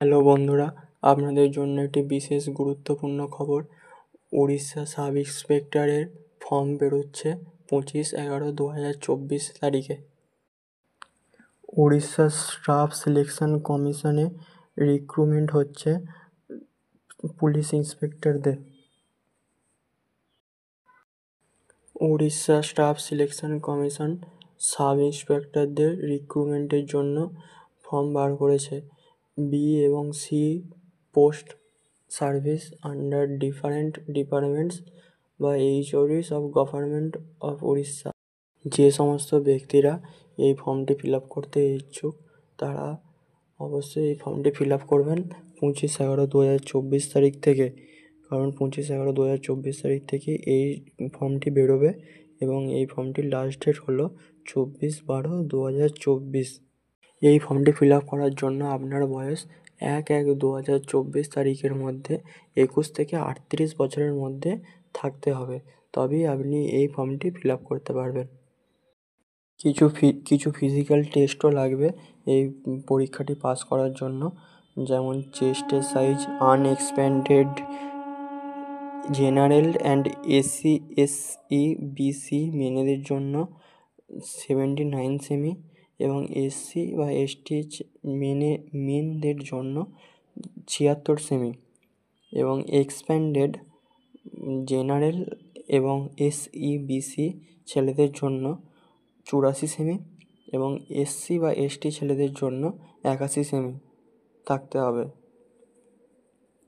Hello বন্ধুরা, আপনাদের জন্য একটি বিশেষ গুরুত্বপূর্ণ খবর। উড়িষ্যা সাব ইন্সপেক্টরের ফর্ম বেরোচ্ছে 25/11/2024 তারিখে। উড়িষ্যা স্টাফ সিলেকশন কমিশনে রিক্রুটমেন্ট হচ্ছে পুলিশ ইন্সপেক্টরদের। Orissa staff selection commission sub ইন্সপেক্টরদের রিক্রুটমেন্টের জন্য ফর্ম বার করেছে। বি এবং C post service under different departments বা HODs of government of Orissa. যে সমস্ত ব্যক্তিরা এই ফর্মটি ফিল আপ করতে ইচ্ছুক তারা অবশ্যই এই ফর্মটি ফিল আপ করবেন 25/11/2024 তারিখ থেকে, কারণ 25/11/2024 তারিখ থেকে এই ফর্মটি বেরোবে এবং এই ফর্মটির লাস্ট ডেট হলো 24/12/2024। এই ফর্মটি ফিল আপ করার জন্য আপনার বয়স 1/1/2024 তারিখের মধ্যে 21 থেকে 38 বছরের মধ্যে থাকতে হবে, তবেই আপনি এই ফর্মটি ফিল আপ করতে পারবেন। কিছু ফিজিক্যাল টেস্টও লাগবে এই পরীক্ষাটি পাস করার জন্য, যেমন চেস্টের size unexpanded general and SC SEBC মেয়েদের জন্য 79 সেমি এবং এসসি বা এসটি মেনদের জন্য 76 সেমি এবং এক্সপ্যান্ডেড জেনারেল এবং এসই বিসি ছেলেদের জন্য 84 সেমি এবং এসসি বা এসটি ছেলেদের জন্য 81 সেমি থাকতে হবে।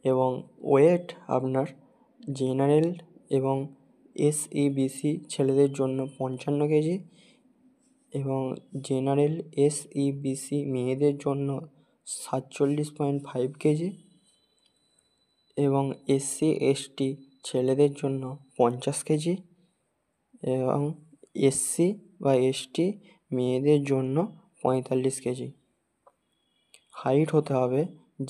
এবং ওয়েট আপনার জেনারেল এবং এসই বিসি ছেলেদের জন্য 55 কেজি এবং জেনারেল এসই বিসি মেয়েদের জন্য 47.5 কেজি এবং এসসি এসটি ছেলেদের জন্য 50 কেজি এবং এসসি বা এসটি মেয়েদের জন্য 45 কেজি। হাইট হতে হবে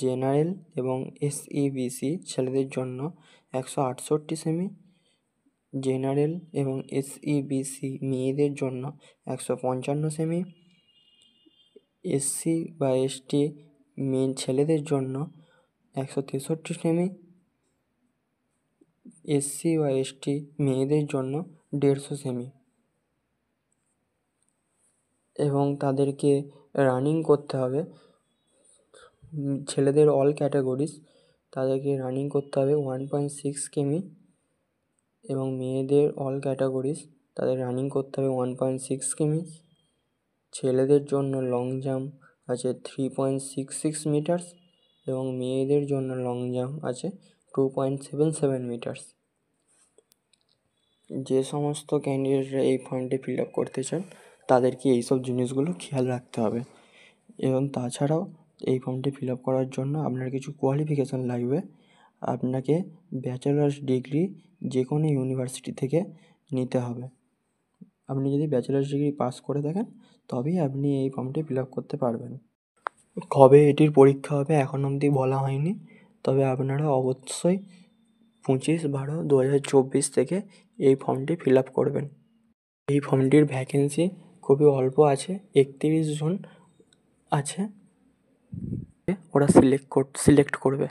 জেনারেল এবং এসই বিসি ছেলেদের জন্য 168 সেমি, জেনারেল এবং এসই বিসি মেয়েদের জন্য 155 সেমি, এসসি বা এসটি মেয়ে ছেলেদের জন্য 163 সেমি, এসসি বা এসটি মেয়েদের জন্য 150 সেমি এবং তাদেরকে রানিং করতে হবে। ছেলেদের অল ক্যাটাগরিজ তাদেরকে রানিং করতে হবে 1.6 কিমি এবং মেয়েদের অল ক্যাটাগরিজ তাদের রানিং করতে হবে 1.6 কিমি। ছেলেদের জন্য লং জাম্প আছে 3.66 মিটার্স এবং মেয়েদের জন্য লং জাম্প আছে 2.77 মিটার্স। যে সমস্ত ক্যান্ডিডেটরা এই ফর্মটি ফিল আপ করতে চান তাদেরকে এইসব জিনিসগুলো খেয়াল রাখতে হবে। এবং তাছাড়াও এই ফর্মটি ফিল আপ করার জন্য আপনার কিছু কোয়ালিফিকেশান লাগবে। আপনাকে ব্যাচেলার্স ডিগ্রি যে কোনো ইউনিভার্সিটি থেকে নিতে হবে। আপনি যদি ব্যাচেলার্স ডিগ্রি পাস করে থাকেন তবেই আপনি এই ফর্মটি ফিল আপ করতে পারবেন। কবে এটির পরীক্ষা হবে এখন অবধি বলা হয়নি, তবে আপনারা অবশ্যই 25/12/2024 থেকে এই ফর্মটি ফিল আপ করবেন। এই ফর্মটির ভ্যাকেন্সি খুবই অল্প আছে, 31 জন আছে, ওরা সিলেক্ট করবে।